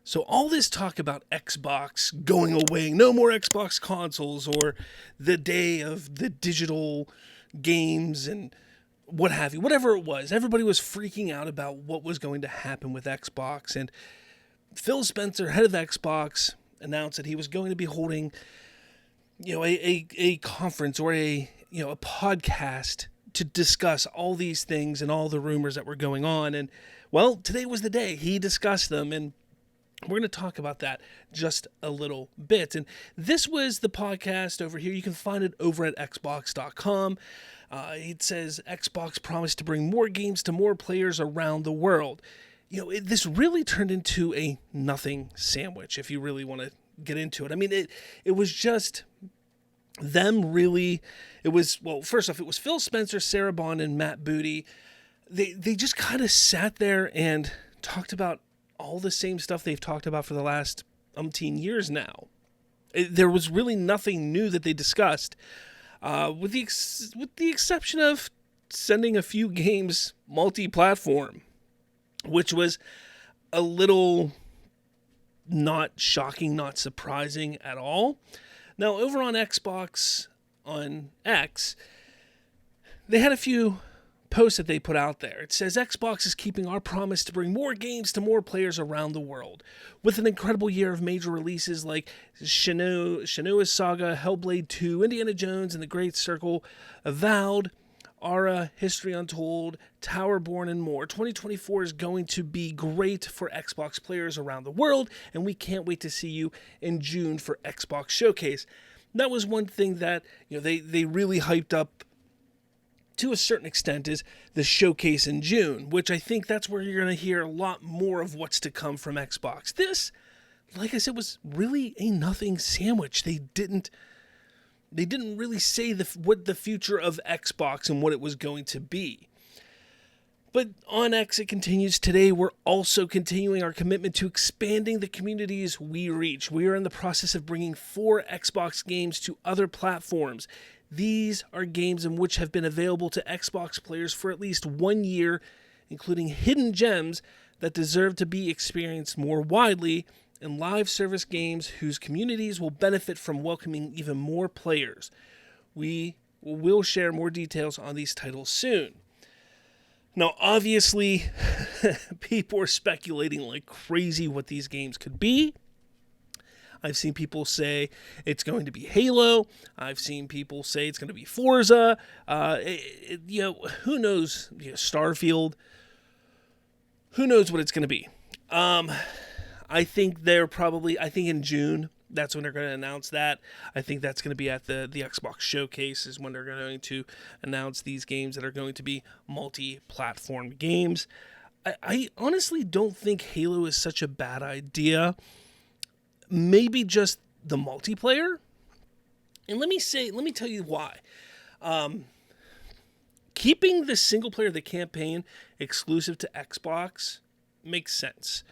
So all this talk about Xbox going away, no more Xbox consoles, or the day of the digital games and what have you, whatever it was, everybody was freaking out about what was going to happen with Xbox. And Phil Spencer, head of Xbox, announced that he was going to be holding, a conference or a podcast to discuss all these things and all the rumors that were going on. And well, today was the day he discussed them, and we're going to talk about that just a little bit. And this was the podcast over here. You can find it over at xbox.com. It says Xbox promised to bring more games to more players around the world. This really turned into a nothing sandwich, if you really want to get into it. I mean, it was just them really. It was, well, first off, it was Phil Spencer, Sarah Bond, and Matt Booty. They just kind of sat there and talked about all the same stuff they've talked about for the last umpteen years now. There was really nothing new that they discussed, with the exception of sending a few games multi-platform, which was a little not shocking, not surprising at all. Now, over on Xbox, on X, they had a few post that they put out there. It says, Xbox is keeping our promise to bring more games to more players around the world. With an incredible year of major releases like Senua's Saga, Hellblade 2, Indiana Jones and the Great Circle, Avowed, Ara, History Untold, Towerborn, and more. 2024 is going to be great for Xbox players around the world, and we can't wait to see you in June for Xbox Showcase. That was one thing that they really hyped up to a certain extent, is the showcase in June, which I think that's where you're going to hear a lot more of what's to come from Xbox. This, like I said, was really a nothing sandwich. They didn't really say what the future of Xbox and what it was going to be. But on X, it continues. Today, we're also continuing our commitment to expanding the communities we reach. We are in the process of bringing 4 Xbox games to other platforms. These are games in which have been available to Xbox players for at least 1 year, including hidden gems that deserve to be experienced more widely, and live service games whose communities will benefit from welcoming even more players. We will share more details on these titles soon. Now, obviously, people are speculating like crazy what these games could be. I've seen people say it's going to be Halo. I've seen people say it's going to be Forza. Who knows? Starfield. Who knows what it's going to be? I think in June, that's when they're going to announce that. I think that's going to be at the Xbox Showcase is when they're going to announce these games that are going to be multi-platform games. I honestly don't think Halo is such a bad idea. Maybe just the multiplayer. And let me tell you why. Keeping the single player, the campaign, exclusive to Xbox makes sense.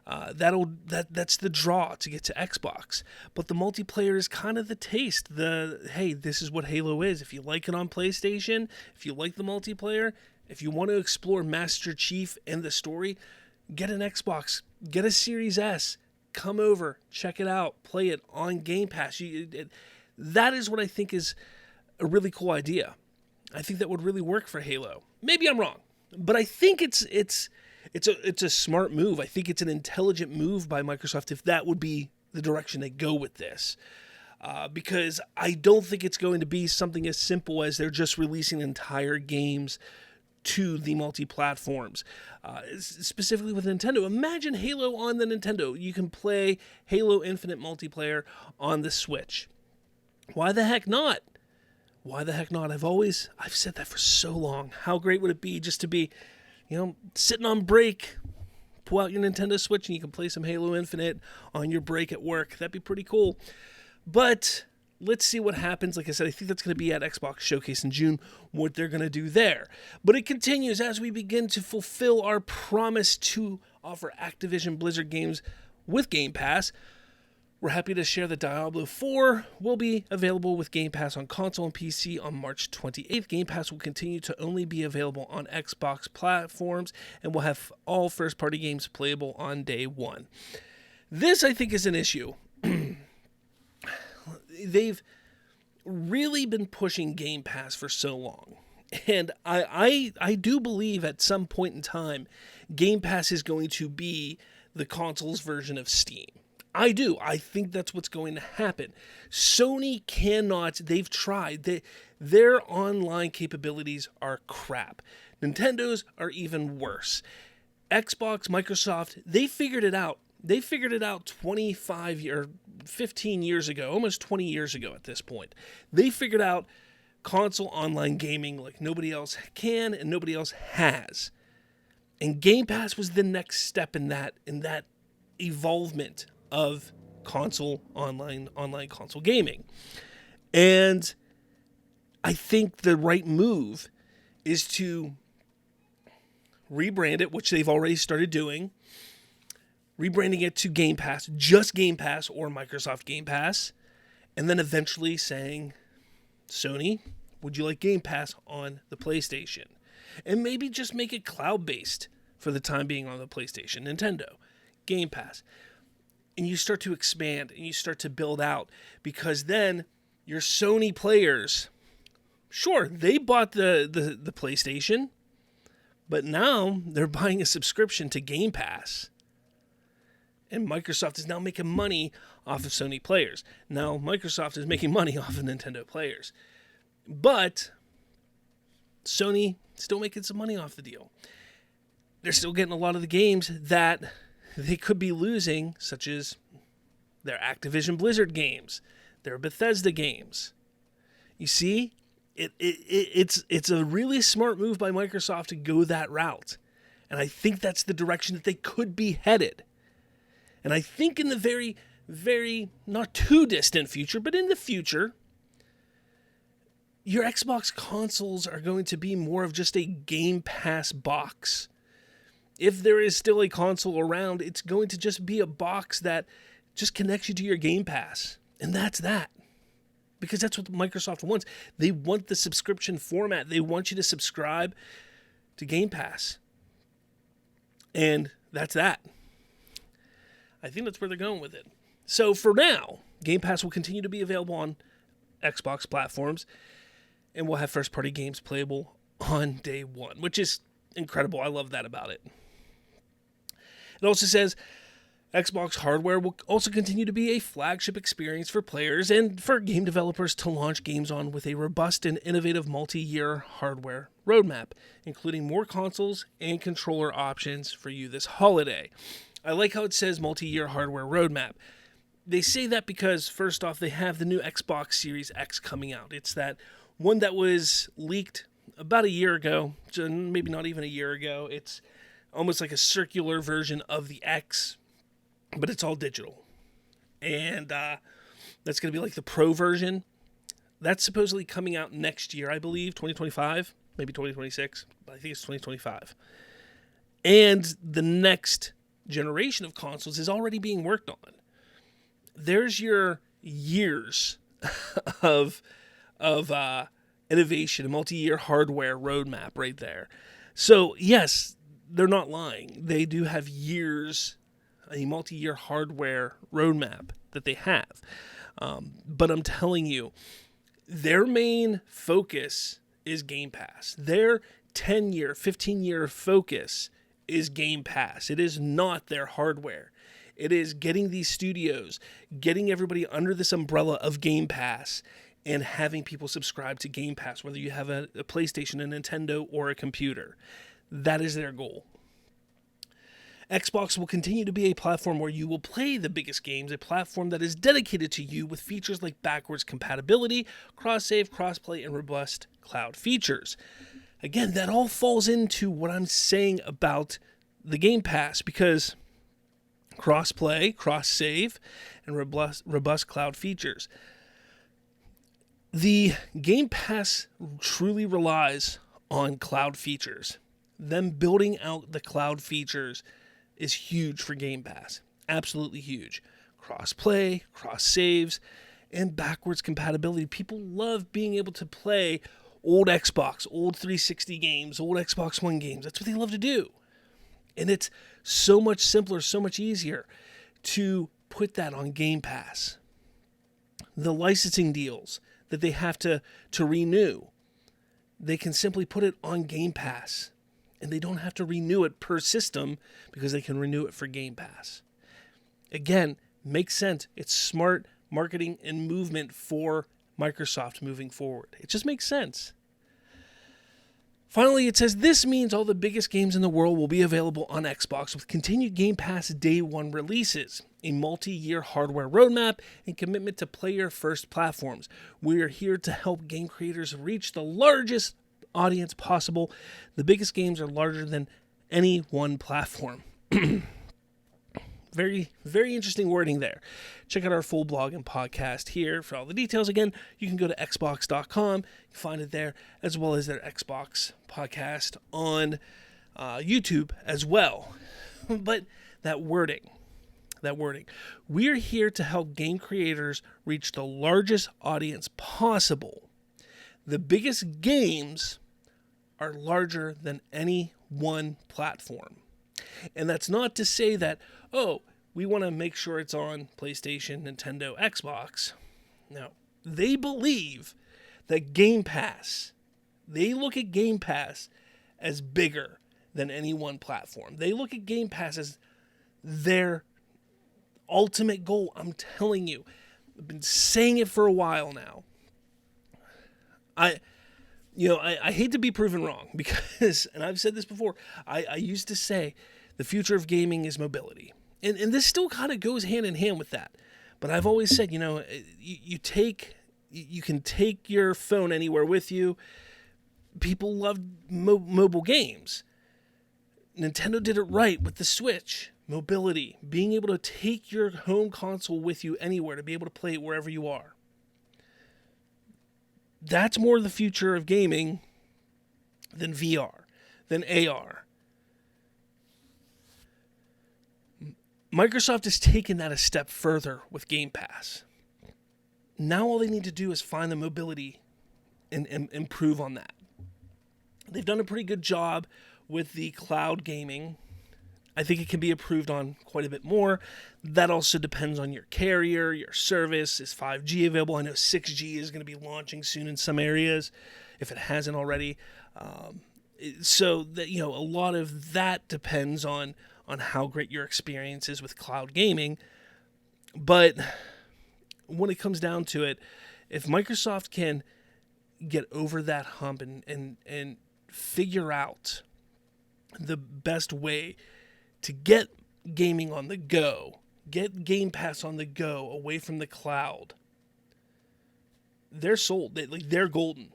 That's the draw to get to Xbox. But the multiplayer is kind of the taste. Hey, this is what Halo is. If you like it on PlayStation, if you like the multiplayer, if you want to explore Master Chief and the story, get an Xbox, get a Series S. Come over, check it out, play it on Game Pass. That is what I think is a really cool idea. I think that would really work for Halo. Maybe I'm wrong, but I think it's a smart move. I think it's an intelligent move by Microsoft if that would be the direction they go with this. Because I don't think it's going to be something as simple as they're just releasing entire games to the multi-platforms, specifically with Nintendo. Imagine Halo on the Nintendo. You can play Halo Infinite multiplayer on the Switch. Why the heck not? Why the heck not? I've said that for so long. How great would it be just to be, sitting on break, pull out your Nintendo Switch and you can play some Halo Infinite on your break at work. That'd be pretty cool. But let's see what happens. Like I said, I think that's going to be at Xbox Showcase in June, what they're going to do there. But it continues as we begin to fulfill our promise to offer Activision Blizzard games with Game Pass. We're happy to share that Diablo 4 will be available with Game Pass on console and PC on March 28th. Game Pass will continue to only be available on Xbox platforms and will have all first-party games playable on day one. This, I think, is an issue. They've really been pushing Game Pass for so long. And I do believe at some point in time, Game Pass is going to be the console's version of Steam. I do. I think that's what's going to happen. Sony cannot. They've tried. Their online capabilities are crap. Nintendo's are even worse. Xbox, Microsoft, they figured it out. They figured it out 15 years ago, almost 20 years ago at this point. They figured out console online gaming like nobody else can and nobody else has. And Game Pass was the next step in that evolvement of console online console gaming. And I think the right move is to rebrand it, which they've already started doing, rebranding it to Game Pass, just Game Pass or Microsoft Game Pass, and then eventually saying, Sony, would you like Game Pass on the PlayStation? And maybe just make it cloud-based for the time being on the PlayStation. Nintendo, Game Pass. And you start to expand and you start to build out, because then your Sony players, sure, they bought the PlayStation, but now they're buying a subscription to Game Pass. And Microsoft is now making money off of Sony players. Now Microsoft is making money off of Nintendo players. But Sony still making some money off the deal. They're still getting a lot of the games that they could be losing, such as their Activision Blizzard games, their Bethesda games. You see, it's a really smart move by Microsoft to go that route. And I think that's the direction that they could be headed. And I think in the very, very not too distant future, but in the future, your Xbox consoles are going to be more of just a Game Pass box. If there is still a console around, it's going to just be a box that just connects you to your Game Pass. And that's that. Because that's what Microsoft wants. They want the subscription format. They want you to subscribe to Game Pass. And that's that. I think that's where they're going with it. So for now, Game Pass will continue to be available on Xbox platforms, and we'll have first-party games playable on day one, which is incredible. I love that about it. It also says Xbox hardware will also continue to be a flagship experience for players and for game developers to launch games on, with a robust and innovative multi-year hardware roadmap, including more consoles and controller options for you this holiday. I like how it says multi-year hardware roadmap. They say that because, first off, they have the new Xbox Series X coming out. It's that one that was leaked about a year ago, maybe not even a year ago. It's almost like a circular version of the X, but it's all digital. And that's going to be like the Pro version. That's supposedly coming out next year, I believe, 2025, maybe 2026, but I think it's 2025. And the next generation of consoles is already being worked on. There's your years of innovation, a multi-year hardware roadmap right there. So yes, they're not lying. They do have years, a multi-year hardware roadmap that they have. But I'm telling you, their main focus is Game Pass. Their 10-year, 15-year focus is Game Pass. It is not their hardware. It is getting these studios, getting everybody under this umbrella of Game Pass, and having people subscribe to Game Pass, whether you have a PlayStation, a Nintendo, or a computer. That is their goal. Xbox will continue to be a platform where you will play the biggest games, a platform that is dedicated to you with features like backwards compatibility, cross-save, cross-play, and robust cloud features. Again, that all falls into what I'm saying about the Game Pass, because cross-play, cross-save, and robust cloud features. The Game Pass truly relies on cloud features. Them building out the cloud features is huge for Game Pass. Absolutely huge. Cross-play, cross-saves, and backwards compatibility. People love being able to play old Xbox, old 360 games, old Xbox One games. That's what they love to do. And it's so much simpler, so much easier to put that on Game Pass. The licensing deals that they have to renew, they can simply put it on Game Pass. And they don't have to renew it per system because they can renew it for Game Pass. Again, makes sense. It's smart marketing and movement for Microsoft moving forward. It just makes sense. Finally, it says this means all the biggest games in the world will be available on Xbox with continued Game Pass Day 1 releases, a multi-year hardware roadmap, and commitment to player-first platforms. We are here to help game creators reach the largest audience possible. The biggest games are larger than any one platform. Very, very interesting wording there. Check out our full blog and podcast here for all the details. Again, you can go to xbox.com, find it there, as well as their Xbox podcast on YouTube as well. But that wording. We're here to help game creators reach the largest audience possible. The biggest games are larger than any one platform. And that's not to say that, we want to make sure it's on PlayStation, Nintendo, Xbox. No. They believe that Game Pass, they look at Game Pass as bigger than any one platform. They look at Game Pass as their ultimate goal. I'm telling you, I've been saying it for a while now. I hate to be proven wrong because, and I've said this before, I used to say the future of gaming is mobility. And this still kind of goes hand in hand with that. But I've always said, you can take your phone anywhere with you. People love mobile games. Nintendo did it right with the Switch. Mobility, being able to take your home console with you anywhere, to be able to play it wherever you are. That's more the future of gaming than VR, than AR. Microsoft has taken that a step further with Game Pass. Now all they need to do is find the mobility and improve on that. They've done a pretty good job with the cloud gaming. I think it can be improved on quite a bit more. That also depends on your carrier, your service. Is 5G available? I know 6G is going to be launching soon in some areas, if it hasn't already. So that a lot of that depends on how great your experience is with cloud gaming. But when it comes down to it, if Microsoft can get over that hump and figure out the best way to get gaming on the go, get Game Pass on the go, away from the cloud, they're sold. They're golden.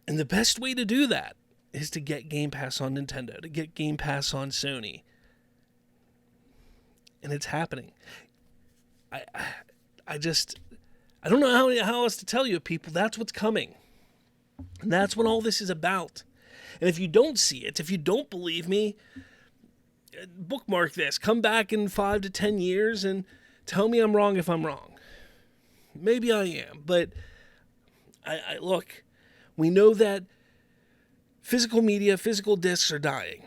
And the best way to do that is to get Game Pass on Nintendo, to get Game Pass on Sony. And it's happening. I don't know how else to tell you, people. That's what's coming. And that's what all this is about. And if you don't see it, if you don't believe me, bookmark this. Come back in 5 to 10 years and tell me I'm wrong if I'm wrong. Maybe I am, but I look, we know that physical media, physical discs are dying.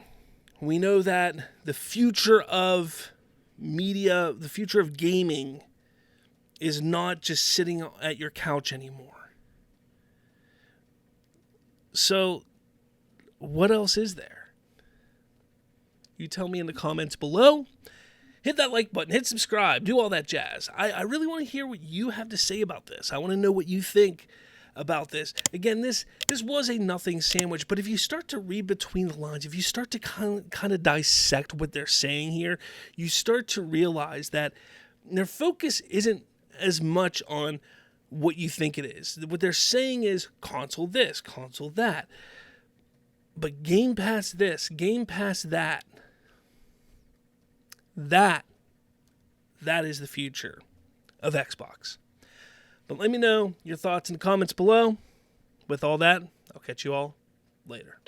We know that the future of media, the future of gaming is not just sitting at your couch anymore. So, what else is there? You tell me in the comments below. Hit that like button, hit subscribe, do all that jazz. I really want to hear what you have to say about this. I want to know what you think about this. Again, this was a nothing sandwich, but if you start to read between the lines, if you start to kind of dissect what they're saying here, you start to realize that their focus isn't as much on what you think it is. What they're saying is console this, console that. But Game Pass this, Game Pass that. That is the future of Xbox. But let me know your thoughts in the comments below. With all that, I'll catch you all later.